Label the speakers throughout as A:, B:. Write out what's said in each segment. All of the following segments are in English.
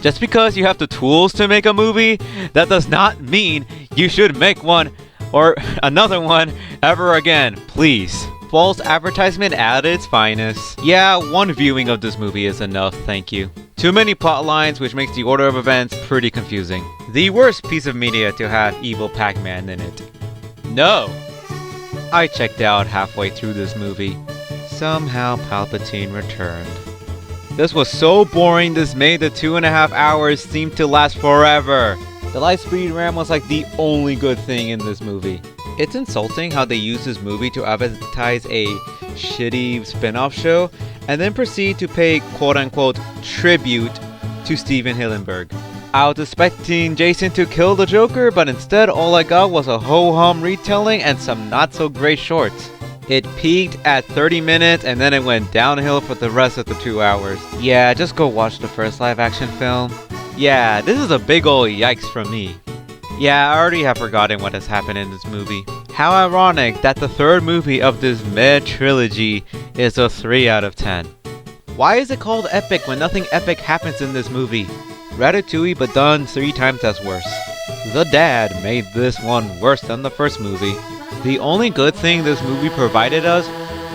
A: Just because you have the tools to make a movie, that does not mean you should make one or another one ever again, please. False advertisement at its finest. Yeah, one viewing of this movie is enough, thank you. Too many plot lines, which makes the order of events pretty confusing. The worst piece of media to have evil Pac-Man in it. No! I checked out halfway through this movie. Somehow Palpatine returned. This was so boring, this made the 2.5 hours seem to last forever. The Lightspeed RAM was like the only good thing in this movie. It's insulting how they use this movie to advertise a shitty spin-off show and then proceed to pay quote-unquote tribute to Steven Hillenburg. I was expecting Jason to kill the Joker, but instead all I got was a ho-hum retelling and some not-so-great shorts. It peaked at 30 minutes and then it went downhill for the rest of the 2 hours. Yeah, just go watch the first live-action film. Yeah, this is a big ol' yikes from me. Yeah, I already have forgotten what has happened in this movie. How ironic that the third movie of this mid-trilogy is a 3 out of 10. Why is it called epic when nothing epic happens in this movie? Ratatouille, but done 3 times as worse. The Dad made this one worse than the first movie. The only good thing this movie provided us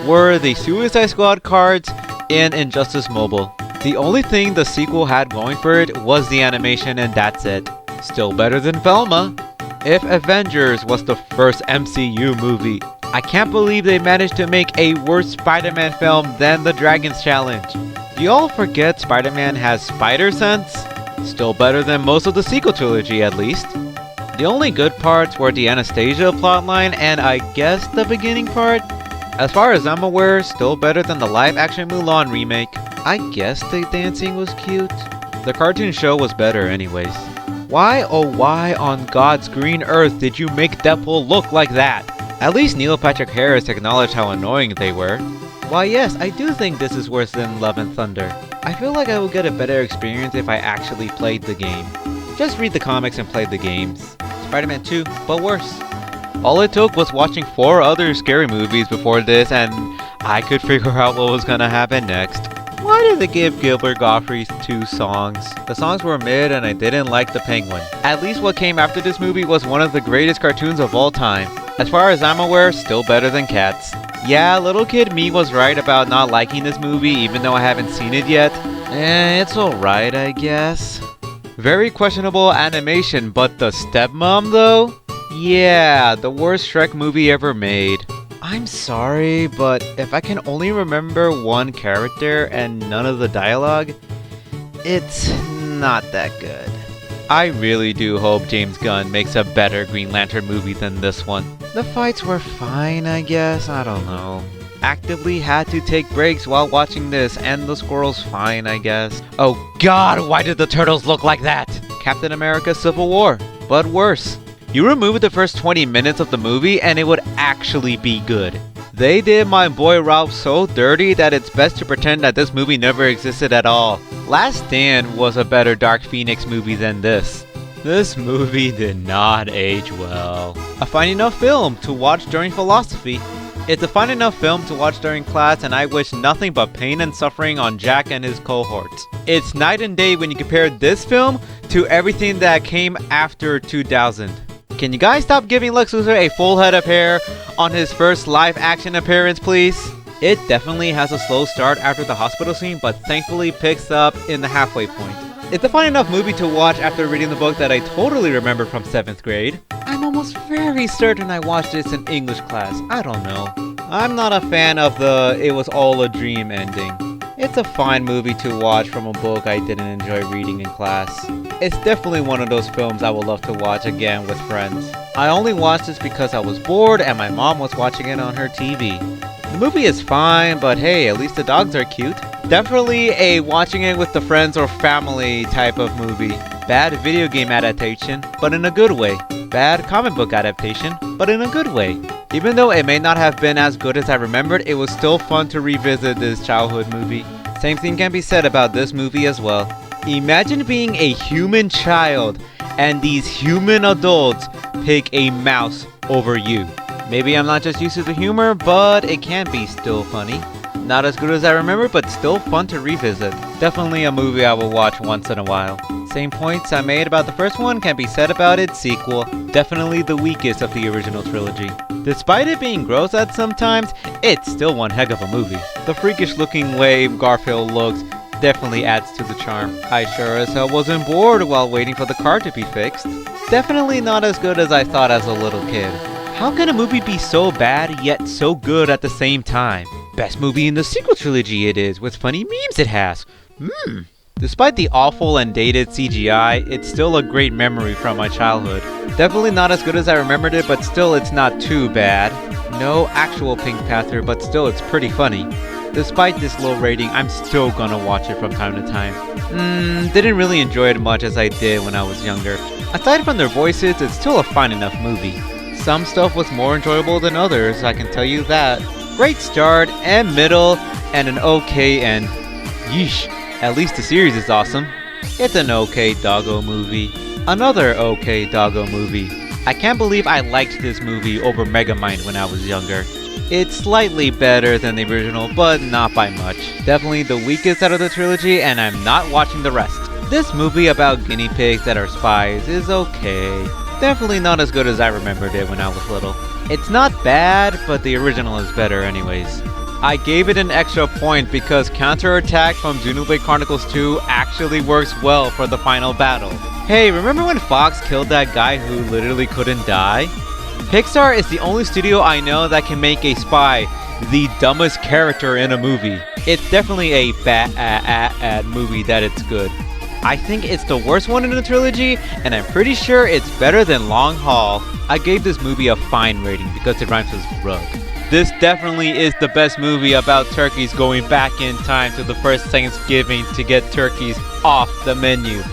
A: were the Suicide Squad cards in Injustice Mobile. The only thing the sequel had going for it was the animation, and that's it. Still better than Velma. If Avengers was the first MCU movie, I can't believe they managed to make a worse Spider-Man film than The Dragon's Challenge. Do y'all forget Spider-Man has spider sense? Still better than most of the sequel trilogy at least. The only good parts were the Anastasia plotline and I guess the beginning part. As far as I'm aware, still better than the live-action Mulan remake. I guess the dancing was cute. The cartoon show was better anyways. Why oh why on God's green earth did you make Deadpool look like that? At least Neil Patrick Harris acknowledged how annoying they were. Why yes, I do think this is worse than Love and Thunder. I feel like I would get a better experience if I actually played the game. Just read the comics and play the games. Spider-Man 2, but worse. All it took was watching 4 other scary movies before this and I could figure out what was gonna happen next. Why did they give Gilbert Gottfried 2 songs? The songs were mid and I didn't like the Penguin. At least what came after this movie was one of the greatest cartoons of all time. As far as I'm aware, still better than Cats. Yeah, little kid me was right about not liking this movie even though I haven't seen it yet. It's alright I guess. Very questionable animation, but the stepmom though? Yeah, the worst Shrek movie ever made. I'm sorry, but if I can only remember one character and none of the dialogue, it's not that good. I really do hope James Gunn makes a better Green Lantern movie than this one. The fights were fine, I guess, I don't know. Actively had to take breaks while watching this, and the squirrel's fine, I guess. Oh god, why did the turtles look like that? Captain America Civil War, but worse. You remove the first 20 minutes of the movie and it would actually be good. They did my boy Ralph so dirty that it's best to pretend that this movie never existed at all. Last Stand was a better Dark Phoenix movie than this. This movie did not age well. A fine enough film to watch during philosophy. It's a fun enough film to watch during class and I wish nothing but pain and suffering on Jack and his cohorts. It's night and day when you compare this film to everything that came after 2000. Can you guys stop giving Lex Luthor a full head of hair on his first live action appearance please? It definitely has a slow start after the hospital scene but thankfully picks up in the halfway point. It's a fun enough movie to watch after reading the book that I totally remember from 7th grade. I'm almost very certain I watched this in English class, I don't know. I'm not a fan of the "it was all a dream" ending. It's a fine movie to watch from a book I didn't enjoy reading in class. It's definitely one of those films I would love to watch again with friends. I only watched this because I was bored and my mom was watching it on her TV. The movie is fine, but hey, at least the dogs are cute. Definitely a watching it with the friends or family type of movie. Bad video game adaptation, but in a good way. Bad comic book adaptation, but in a good way. Even though it may not have been as good as I remembered, it was still fun to revisit this childhood movie. Same thing can be said about this movie as well. Imagine being a human child and these human adults pick a mouse over you. Maybe I'm not just used to the humor, but it can be still funny. Not as good as I remember, but still fun to revisit. Definitely a movie I will watch once in a while. Same points I made about the first one can be said about its sequel. Definitely the weakest of the original trilogy. Despite it being gross at some times, it's still one heck of a movie. The freakish looking way Garfield looks definitely adds to the charm. I sure as hell wasn't bored while waiting for the car to be fixed. Definitely not as good as I thought as a little kid. How can a movie be so bad yet so good at the same time? Best movie in the sequel trilogy it is, with funny memes it has. Despite the awful and dated CGI, it's still a great memory from my childhood. Definitely not as good as I remembered it, but still it's not too bad. No actual Pink Panther, but still it's pretty funny. Despite this low rating, I'm still gonna watch it from time to time. Didn't really enjoy it much as I did when I was younger. Aside from their voices, it's still a fine enough movie. Some stuff was more enjoyable than others, I can tell you that. Great start and middle, and an okay end. Yeesh. At least the series is awesome. It's an okay doggo movie. Another okay doggo movie. I can't believe I liked this movie over Megamind when I was younger. It's slightly better than the original, but not by much. Definitely the weakest out of the trilogy, and I'm not watching the rest. This movie about guinea pigs that are spies is okay. Definitely not as good as I remembered it when I was little. It's not bad, but the original is better anyways. I gave it an extra point because counterattack from Xenoblade Chronicles 2 actually works well for the final battle. Hey, remember when Fox killed that guy who literally couldn't die? Pixar is the only studio I know that can make a spy the dumbest character in a movie. It's definitely a bad movie that it's good. I think it's the worst one in the trilogy, and I'm pretty sure it's better than Long Haul. I gave this movie a fine rating because it rhymes with rug. This definitely is the best movie about turkeys going back in time to the first Thanksgiving to get turkeys off the menu.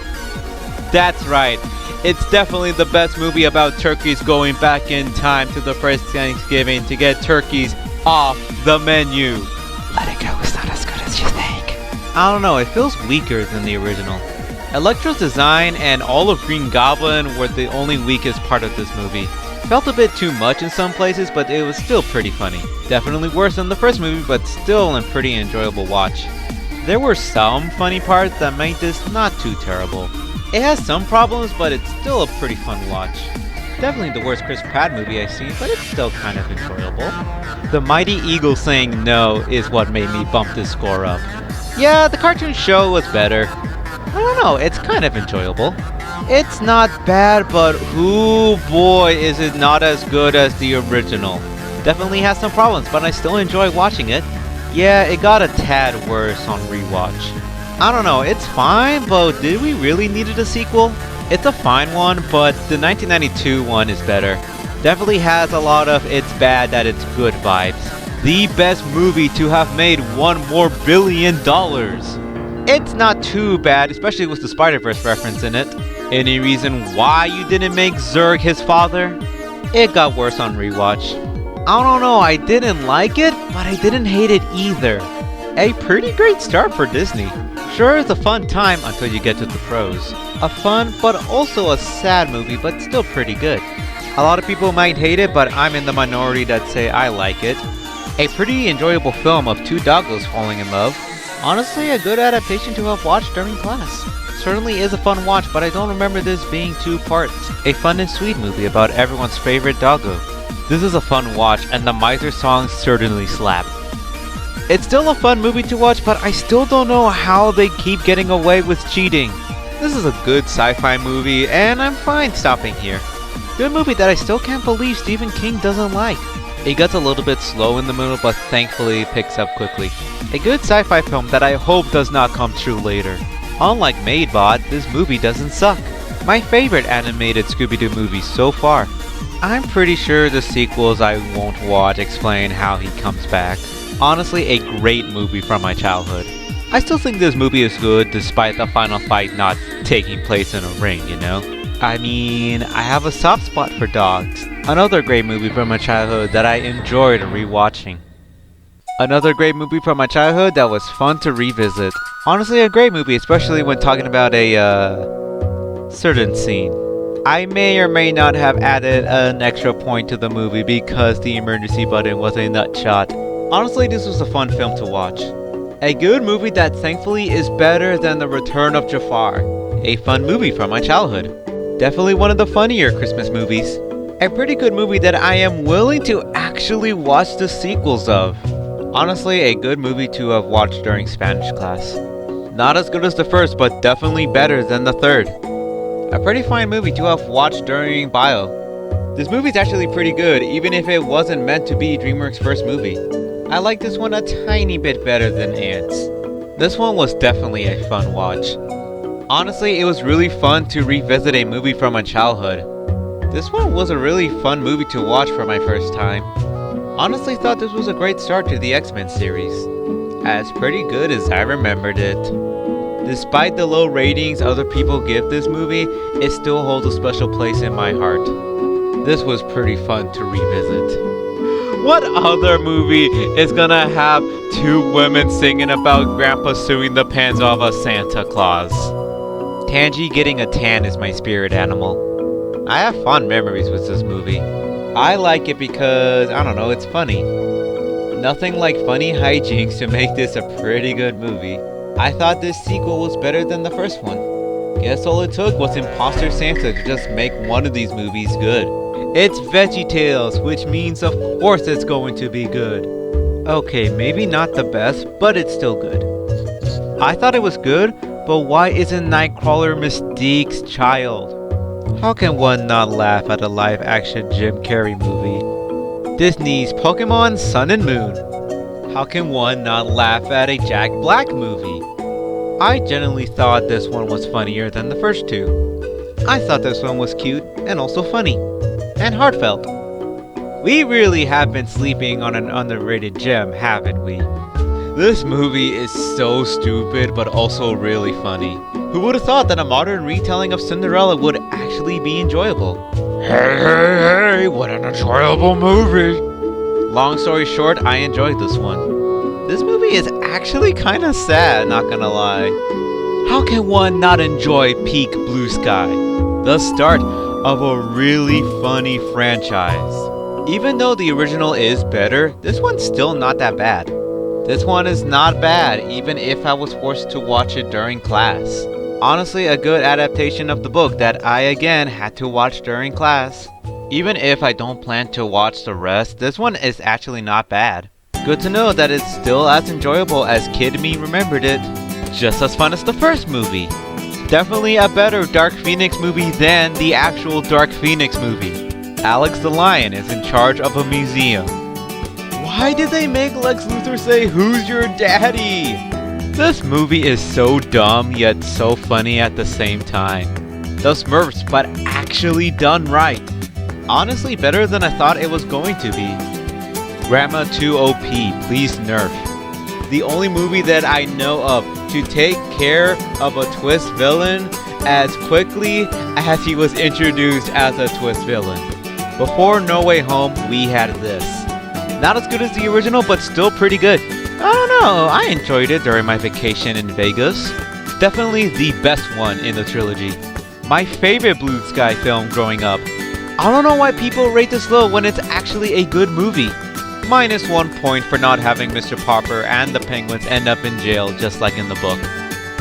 A: That's right, it's definitely the best movie about turkeys going back in time to the first Thanksgiving to get turkeys off the menu. Let it go, it's not as good as you think. I don't know, it feels weaker than the original. Electro's design and all of Green Goblin were the only weakest part of this movie. Felt a bit too much in some places, but it was still pretty funny. Definitely worse than the first movie, but still a pretty enjoyable watch. There were some funny parts that made this not too terrible. It has some problems, but it's still a pretty fun watch. Definitely the worst Chris Pratt movie I've seen, but it's still kind of enjoyable. The Mighty Eagle saying no is what made me bump this score up. Yeah, the cartoon show was better. I don't know, it's kind of enjoyable. It's not bad, but ooh boy is it not as good as the original. Definitely has some problems, but I still enjoy watching it. Yeah, it got a tad worse on rewatch. I don't know, it's fine, but did we really needed a sequel? It's a fine one, but the 1992 one is better. Definitely has a lot of it's bad that it's good vibes. The best movie to have made $1 more billion. It's not too bad, especially with the Spider-Verse reference in it. Any reason why you didn't make Zurg his father? It got worse on rewatch. I don't know, I didn't like it, but I didn't hate it either. A pretty great start for Disney. Sure, it's a fun time until you get to the pros. A fun, but also a sad movie, but still pretty good. A lot of people might hate it, but I'm in the minority that say I like it. A pretty enjoyable film of two doggos falling in love. Honestly, a good adaptation to have watched during class. Certainly is a fun watch, but I don't remember this being 2 parts. A fun and sweet movie about everyone's favorite doggo. This is a fun watch, and the Miser songs certainly slap. It's still a fun movie to watch, but I still don't know how they keep getting away with cheating. This is a good sci-fi movie, and I'm fine stopping here. Good movie that I still can't believe Stephen King doesn't like. It gets a little bit slow in the middle, but thankfully picks up quickly. A good sci-fi film that I hope does not come true later. Unlike Madebot, this movie doesn't suck. My favorite animated Scooby-Doo movie so far. I'm pretty sure the sequels I won't watch explain how he comes back. Honestly, a great movie from my childhood. I still think this movie is good despite the final fight not taking place in a ring, you know? I mean, I have a soft spot for dogs. Another great movie from my childhood that I enjoyed rewatching. Another great movie from my childhood that was fun to revisit. Honestly, a great movie, especially when talking about a, certain scene. I may or may not have added an extra point to the movie because the emergency button was a nut shot. Honestly, this was a fun film to watch. A good movie that thankfully is better than The Return of Jafar. A fun movie from my childhood. Definitely one of the funnier Christmas movies. A pretty good movie that I am willing to actually watch the sequels of. Honestly, a good movie to have watched during Spanish class. Not as good as the first, but definitely better than the third. A pretty fine movie to have watched during bio. This movie's actually pretty good, even if it wasn't meant to be DreamWorks' first movie. I like this one a tiny bit better than Ants. This one was definitely a fun watch. Honestly, it was really fun to revisit a movie from my childhood. This one was a really fun movie to watch for my first time. Honestly thought this was a great start to the X-Men series. As pretty good as I remembered it. Despite the low ratings other people give this movie, it still holds a special place in my heart. This was pretty fun to revisit. What other movie is gonna have two women singing about Grandpa suing the pants off of Santa Claus? Tangy getting a tan is my spirit animal. I have fond memories with this movie. I like it because, I don't know, it's funny. Nothing like funny hijinks to make this a pretty good movie. I thought this sequel was better than the first one. Guess all it took was Imposter Santa to just make one of these movies good. It's VeggieTales, which means of course it's going to be good. Okay, maybe not the best, but it's still good. I thought it was good, but why isn't Nightcrawler Mystique's child? How can one not laugh at a live-action Jim Carrey movie? Disney's Pokemon Sun and Moon. How can one not laugh at a Jack Black movie? I genuinely thought this one was funnier than the first two. I thought this one was cute and also funny. And heartfelt. We really have been sleeping on an underrated gem, haven't we? This movie is so stupid but also really funny. Who would have thought that a modern retelling of Cinderella would actually be enjoyable? Hey, what an enjoyable movie! Long story short, I enjoyed this one. This movie is actually kinda sad, not gonna lie. How can one not enjoy Peak Blue Sky? The start of a really funny franchise. Even though the original is better, this one's still not that bad. This one is not bad, even if I was forced to watch it during class. Honestly, a good adaptation of the book that I again had to watch during class. Even if I don't plan to watch the rest, this one is actually not bad. Good to know that it's still as enjoyable as Kid Me remembered it. Just as fun as the first movie. Definitely a better Dark Phoenix movie than the actual Dark Phoenix movie. Alex the Lion is in charge of a museum. Why did they make Lex Luthor say, "Who's your daddy?" This movie is so dumb yet so funny at the same time. The Smurfs, but actually done right. Honestly, better than I thought it was going to be. Grandma 2 OP, please nerf. The only movie that I know of to take care of a twist villain as quickly as he was introduced as a twist villain. Before No Way Home, we had this. Not as good as the original, but still pretty good. I don't know, I enjoyed it during my vacation in Vegas. Definitely the best one in the trilogy. My favorite Blue Sky film growing up. I don't know why people rate this low when it's actually a good movie. -1 point for not having Mr. Popper and the Penguins end up in jail just like in the book.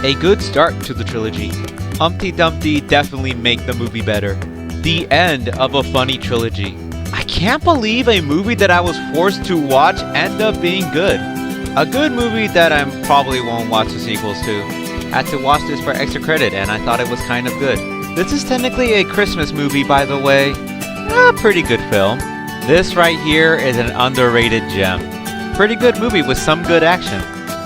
A: A good start to the trilogy. Humpty Dumpty definitely make the movie better. The end of a funny trilogy. I can't believe a movie that I was forced to watch ended up being good. A good movie that I probably won't watch the sequels to. Had to watch this for extra credit and I thought it was kind of good. This is technically a Christmas movie, by the way. A pretty good film. This right here is an underrated gem. Pretty good movie with some good action.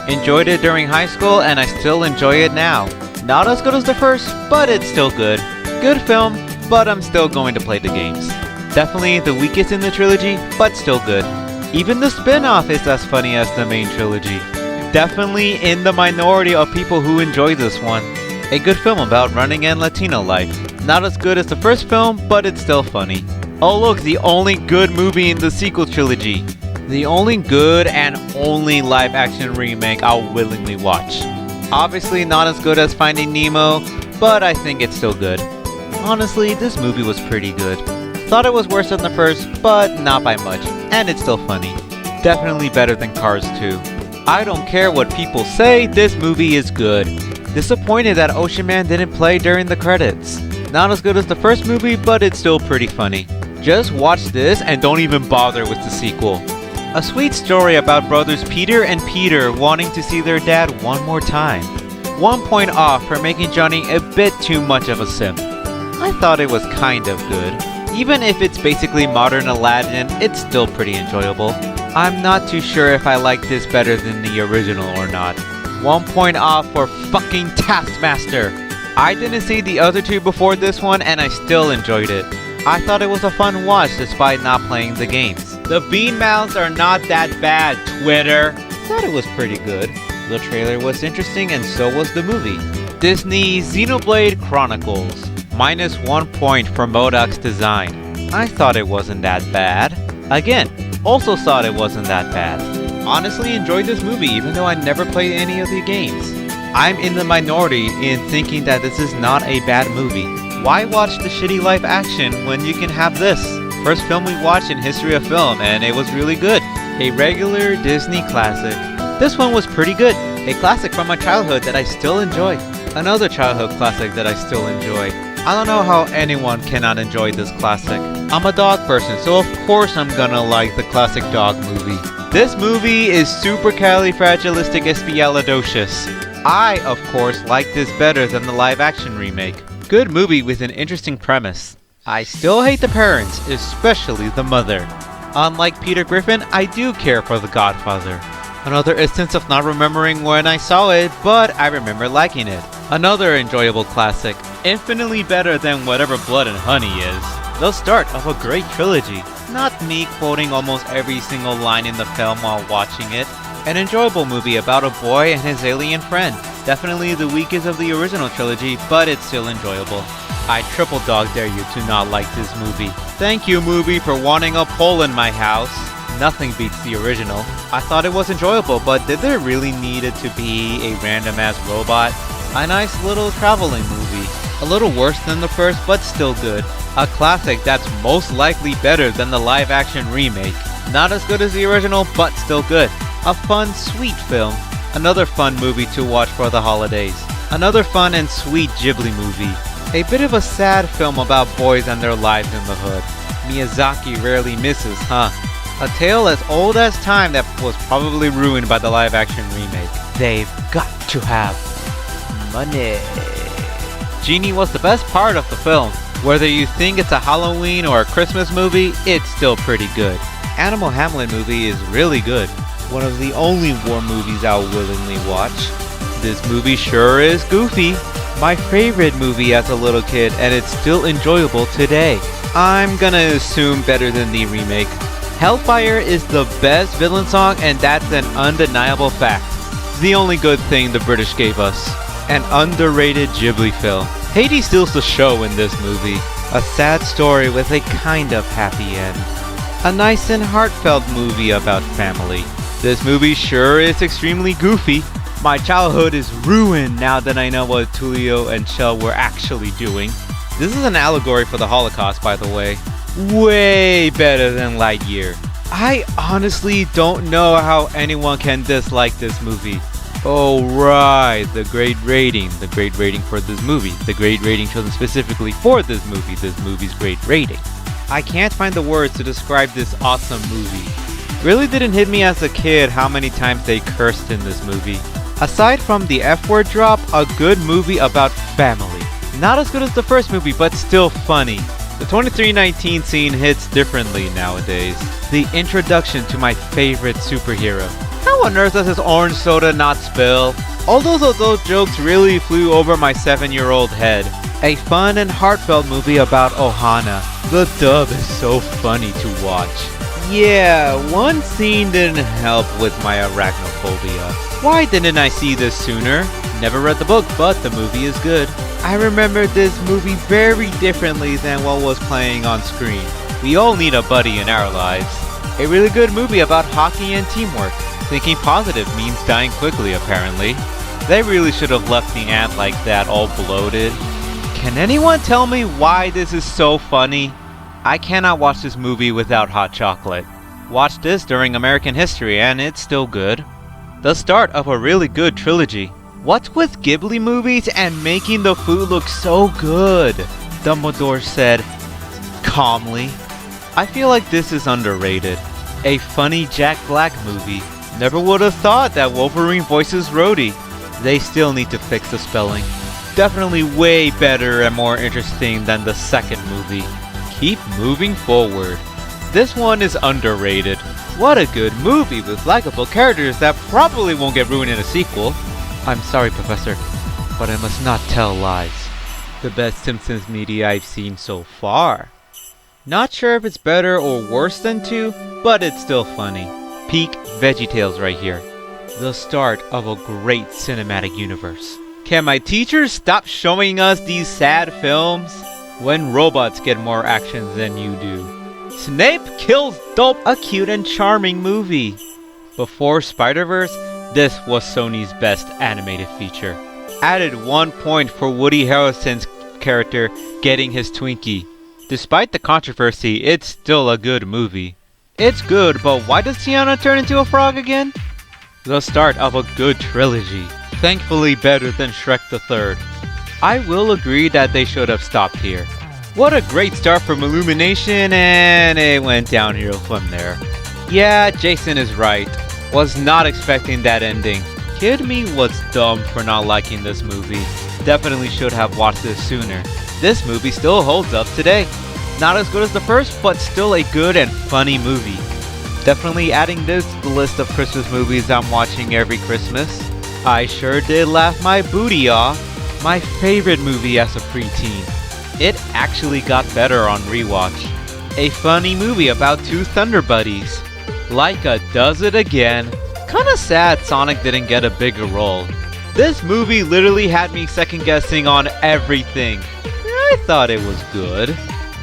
A: Enjoyed it during high school and I still enjoy it now. Not as good as the first, but it's still good. Good film, but I'm still going to play the games. Definitely the weakest in the trilogy, but still good. Even the spin-off is as funny as the main trilogy. Definitely in the minority of people who enjoy this one. A good film about running and Latino life. Not as good as the first film, but it's still funny. Oh look, the only good movie in the sequel trilogy. The only good and only live-action remake I'll willingly watch. Obviously not as good as Finding Nemo, but I think it's still good. Honestly, this movie was pretty good. Thought it was worse than the first, but not by much, and it's still funny. Definitely better than Cars 2. I don't care what people say, this movie is good. Disappointed that Ocean Man didn't play during the credits. Not as good as the first movie, but it's still pretty funny. Just watch this and don't even bother with the sequel. A sweet story about brothers Peter and Peter wanting to see their dad one more time. 1 point off for making Johnny a bit too much of a simp. I thought it was kind of good. Even if it's basically modern Aladdin, it's still pretty enjoyable. I'm not too sure if I like this better than the original or not. 1 point off for fucking Taskmaster. I didn't see the other two before this one and I still enjoyed it. I thought it was a fun watch despite not playing the games. The bean mouths are not that bad, Twitter. Thought it was pretty good. The trailer was interesting and so was the movie. Disney Xenoblade Chronicles. -1 point for MODOK's design. I thought it wasn't that bad. Again, also thought it wasn't that bad. Honestly enjoyed this movie even though I never played any of the games. I'm in the minority in thinking that this is not a bad movie. Why watch the shitty live action when you can have this? First film we watched in history of film and it was really good. A regular Disney classic. This one was pretty good. A classic from my childhood that I still enjoy. Another childhood classic that I still enjoy. I don't know how anyone cannot enjoy this classic. I'm a dog person, so of course I'm gonna like the classic dog movie. This movie is supercalifragilisticexpialidocious. I, of course, like this better than the live-action remake. Good movie with an interesting premise. I still hate the parents, especially the mother. Unlike Peter Griffin, I do care for The Godfather. Another instance of not remembering when I saw it, but I remember liking it. Another enjoyable classic, infinitely better than whatever Blood and Honey is. The start of a great trilogy. Not me quoting almost every single line in the film while watching it. An enjoyable movie about a boy and his alien friend. Definitely the weakest of the original trilogy, but it's still enjoyable. I triple dog dare you to not like this movie. Thank you, movie, for wanting a pole in my house. Nothing beats the original. I thought it was enjoyable, but did there really need it to be a random-ass robot? A nice little traveling movie. A little worse than the first, but still good. A classic that's most likely better than the live-action remake. Not as good as the original, but still good. A fun, sweet film. Another fun movie to watch for the holidays. Another fun and sweet Ghibli movie. A bit of a sad film about boys and their lives in the hood. Miyazaki rarely misses, huh? A tale as old as time that was probably ruined by the live-action remake. They've got to have money. Genie was the best part of the film. Whether you think it's a Halloween or a Christmas movie, it's still pretty good. Animal Hamlet movie is really good. One of the only war movies I'll willingly watch. This movie sure is goofy. My favorite movie as a little kid, and it's still enjoyable today. I'm gonna assume better than the remake. Hellfire is the best villain song, and that's an undeniable fact. It's the only good thing the British gave us. An underrated Ghibli film. Hades steals the show in this movie. A sad story with a kind of happy end. A nice and heartfelt movie about family. This movie sure is extremely goofy. My childhood is ruined now that I know what Tulio and Shell were actually doing. This is an allegory for the Holocaust, by the way. Way better than Lightyear. I honestly don't know how anyone can dislike this movie. Oh right, the great rating. The great rating for this movie. The great rating chosen specifically for this movie. This movie's great rating. I can't find the words to describe this awesome movie. Really didn't hit me as a kid how many times they cursed in this movie. Aside from the F-word drop, a good movie about family. Not as good as the first movie, but still funny. The 2319 scene hits differently nowadays. The introduction to my favorite superhero. How on earth does this orange soda not spill? All those adult jokes really flew over my 7-year-old head. A fun and heartfelt movie about Ohana. The dub is so funny to watch. Yeah, one scene didn't help with my arachnophobia. Why didn't I see this sooner? Never read the book, but the movie is good. I remember this movie very differently than what was playing on screen. We all need a buddy in our lives. A really good movie about hockey and teamwork. Thinking positive means dying quickly, apparently. They really should have left the ant like that, all bloated. Can anyone tell me why this is so funny? I cannot watch this movie without hot chocolate. Watched this during American history and it's still good. The start of a really good trilogy. What's with Ghibli movies and making the food look so good? Dumbledore said calmly. I feel like this is underrated. A funny Jack Black movie. Never would have thought that Wolverine voices Rhodey. They still need to fix the spelling. Definitely way better and more interesting than the second movie. Keep moving forward. This one is underrated. What a good movie with likable characters that probably won't get ruined in a sequel. I'm sorry, Professor, but I must not tell lies. The best Simpsons media I've seen so far. Not sure if it's better or worse than 2, but it's still funny. Peak VeggieTales right here. The start of a great cinematic universe. Can my teachers stop showing us these sad films? When robots get more action than you do. Snape kills Dope, a cute and charming movie. Before Spider-Verse, this was Sony's best animated feature. Added 1 point for Woody Harrelson's character getting his Twinkie. Despite the controversy, it's still a good movie. It's good, but why does Tiana turn into a frog again? The start of a good trilogy. Thankfully better than Shrek the Third. I will agree that they should have stopped here. What a great start from Illumination, and it went downhill from there. Yeah, Jason is right. Was not expecting that ending. Kid me was dumb for not liking this movie. Definitely should have watched this sooner. This movie still holds up today. Not as good as the first, but still a good and funny movie. Definitely adding this to the list of Christmas movies I'm watching every Christmas. I sure did laugh my booty off. My favorite movie as a preteen. It actually got better on rewatch. A funny movie about 2 Thunder Buddies. Laika does it again. Kinda sad Sonic didn't get a bigger role. This movie literally had me second guessing on everything. I thought it was good.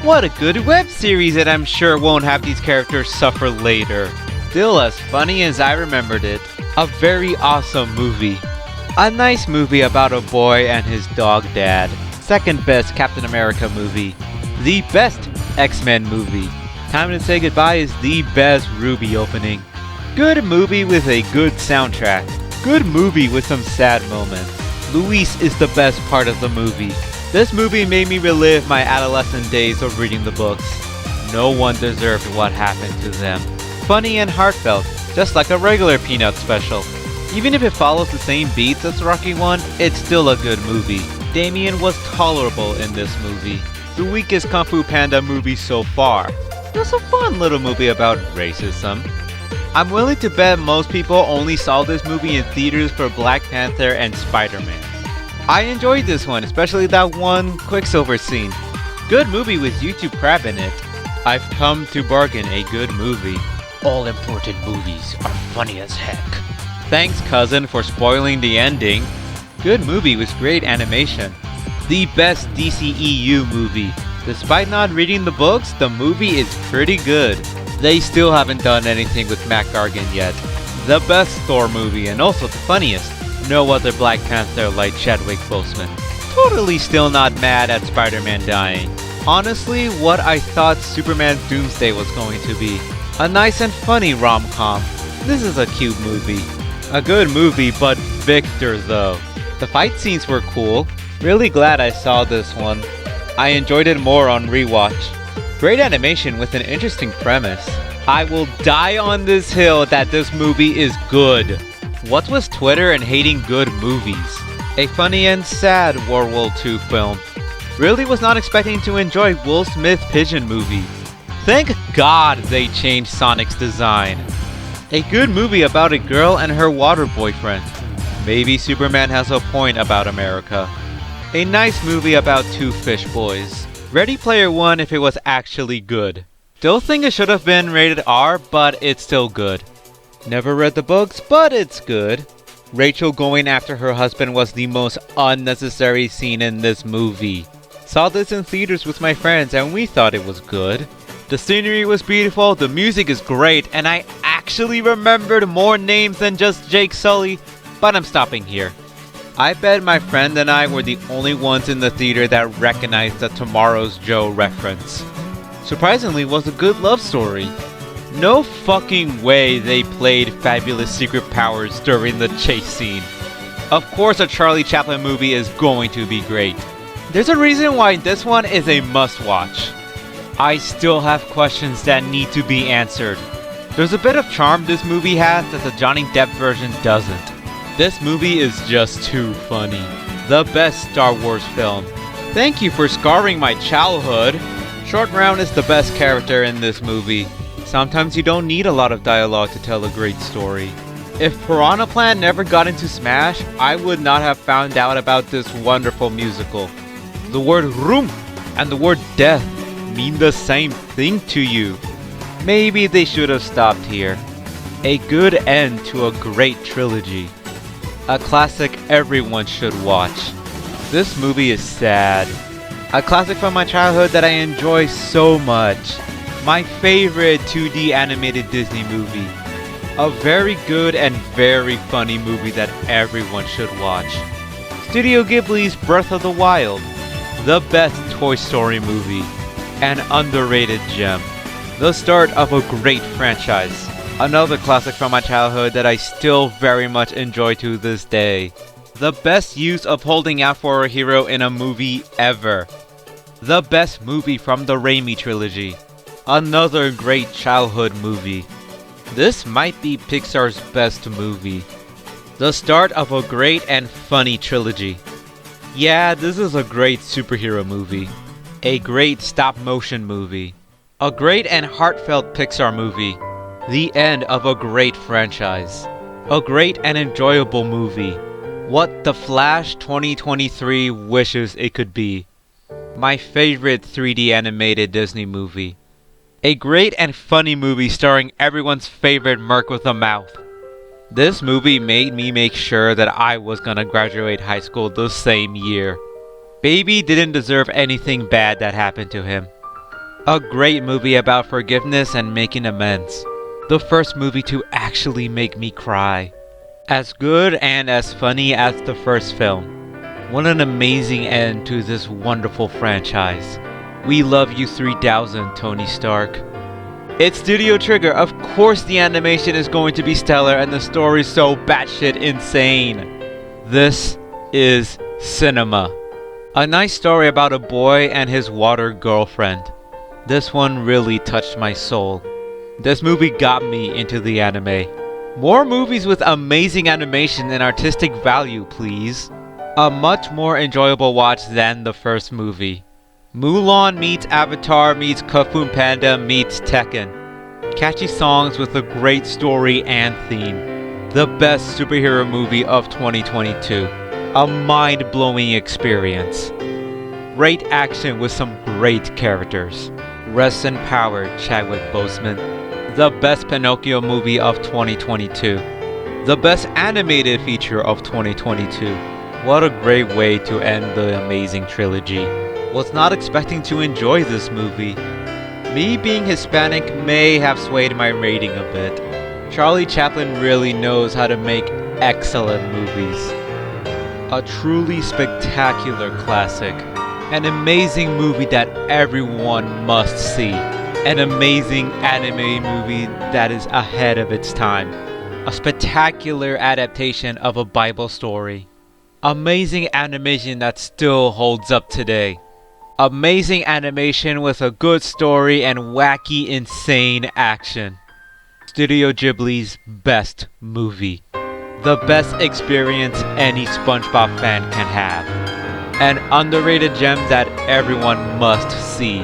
A: What a good web series, and I'm sure won't have these characters suffer later. Still as funny as I remembered it. A very awesome movie. A nice movie about a boy and his dog dad. Second best Captain America movie. The best X-Men movie. Time to Say Goodbye is the best RWBY opening. Good movie with a good soundtrack. Good movie with some sad moments. Luis is the best part of the movie. This movie made me relive my adolescent days of reading the books. No one deserved what happened to them. Funny and heartfelt, just like a regular Peanut special. Even if it follows the same beats as Rocky 1, it's still a good movie. Damien was tolerable in this movie. The weakest Kung Fu Panda movie so far. It was a fun little movie about racism. I'm willing to bet most people only saw this movie in theaters for Black Panther and Spider-Man. I enjoyed this one, especially that one Quicksilver scene. Good movie with YouTube crap in it. I've come to bargain a good movie. All important movies are funny as heck. Thanks, cousin, for spoiling the ending. Good movie with great animation. The best DCEU movie. Despite not reading the books, the movie is pretty good. They still haven't done anything with Mac Gargan yet. The best Thor movie and also the funniest. No other Black Panther like Chadwick Boseman. Totally still not mad at Spider-Man dying. Honestly, what I thought Superman Doomsday was going to be. A nice and funny rom-com. This is a cute movie. A good movie, but Victor though. The fight scenes were cool. Really glad I saw this one. I enjoyed it more on rewatch. Great animation with an interesting premise. I will die on this hill that this movie is good. What was Twitter and hating good movies? A funny and sad World War II film. Really was not expecting to enjoy Will Smith Pigeon movie. Thank God they changed Sonic's design. A good movie about a girl and her water boyfriend. Maybe Superman has a point about America. A nice movie about 2 fish boys. Ready Player One if it was actually good. Still think it should have been rated R, but it's still good. Never read the books, but it's good. Rachel going after her husband was the most unnecessary scene in this movie. Saw this in theaters with my friends and we thought it was good. The scenery was beautiful, the music is great, and I actually remembered more names than just Jake Sully, but I'm stopping here. I bet my friend and I were the only ones in the theater that recognized the Tomorrow's Joe reference. Surprisingly, it was a good love story. No fucking way they played Fabulous Secret Powers during the chase scene. Of course a Charlie Chaplin movie is going to be great. There's a reason why this one is a must-watch. I still have questions that need to be answered. There's a bit of charm this movie has that the Johnny Depp version doesn't. This movie is just too funny. The best Star Wars film. Thank you for scarring my childhood. Short Round is the best character in this movie. Sometimes you don't need a lot of dialogue to tell a great story. If Piranha Plant never got into Smash, I would not have found out about this wonderful musical. The word room and the word death mean the same thing to you. Maybe they should have stopped here. A good end to a great trilogy. A classic everyone should watch. This movie is sad. A classic from my childhood that I enjoy so much. My favorite 2D animated Disney movie. A very good and very funny movie that everyone should watch. Studio Ghibli's Breath of the Wild. The best Toy Story movie. An underrated gem. The start of a great franchise. Another classic from my childhood that I still very much enjoy to this day. The best use of holding out for a hero in a movie ever. The best movie from the Raimi trilogy. Another great childhood movie. This might be Pixar's best movie. The start of a great and funny trilogy. Yeah, this is a great superhero movie. A great stop-motion movie. A great and heartfelt Pixar movie. The end of a great franchise. A great and enjoyable movie. What The Flash 2023 wishes it could be. My favorite 3D animated Disney movie. A great and funny movie starring everyone's favorite Merc with a mouth. This movie made me make sure that I was gonna graduate high school the same year. Baby didn't deserve anything bad that happened to him. A great movie about forgiveness and making amends. The first movie to actually make me cry. As good and as funny as the first film. What an amazing end to this wonderful franchise. We love you 3000, Tony Stark. It's Studio Trigger. Of course the animation is going to be stellar and the story so batshit insane. This is cinema. A nice story about a boy and his water girlfriend. This one really touched my soul. This movie got me into the anime. More movies with amazing animation and artistic value, please. A much more enjoyable watch than the first movie. Mulan meets Avatar meets Kung Fu Panda meets Tekken. Catchy songs with a great story and theme. The best superhero movie of 2022. A mind-blowing experience. Great action with some great characters. Rest in power, Chadwick Boseman. The best Pinocchio movie of 2022. The best animated feature of 2022. What a great way to end the amazing trilogy. Was not expecting to enjoy this movie. Me being Hispanic may have swayed my rating a bit. Charlie Chaplin really knows how to make excellent movies. A truly spectacular classic. An amazing movie that everyone must see. An amazing anime movie that is ahead of its time. A spectacular adaptation of a Bible story. Amazing animation that still holds up today. Amazing animation with a good story and wacky, insane action. Studio Ghibli's best movie. The best experience any SpongeBob fan can have. An underrated gem that everyone must see.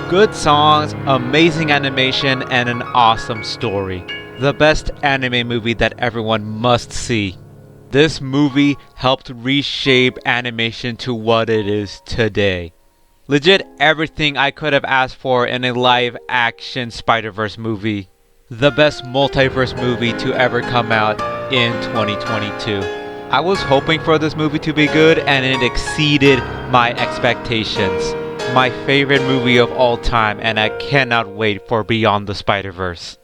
A: Good songs, amazing animation, and an awesome story. The best anime movie that everyone must see. This movie helped reshape animation to what it is today. Legit everything I could have asked for in a live-action Spider-Verse movie. The best multiverse movie to ever come out in 2022. I was hoping for this movie to be good and it exceeded my expectations. My favorite movie of all time and I cannot wait for Beyond the Spider-Verse.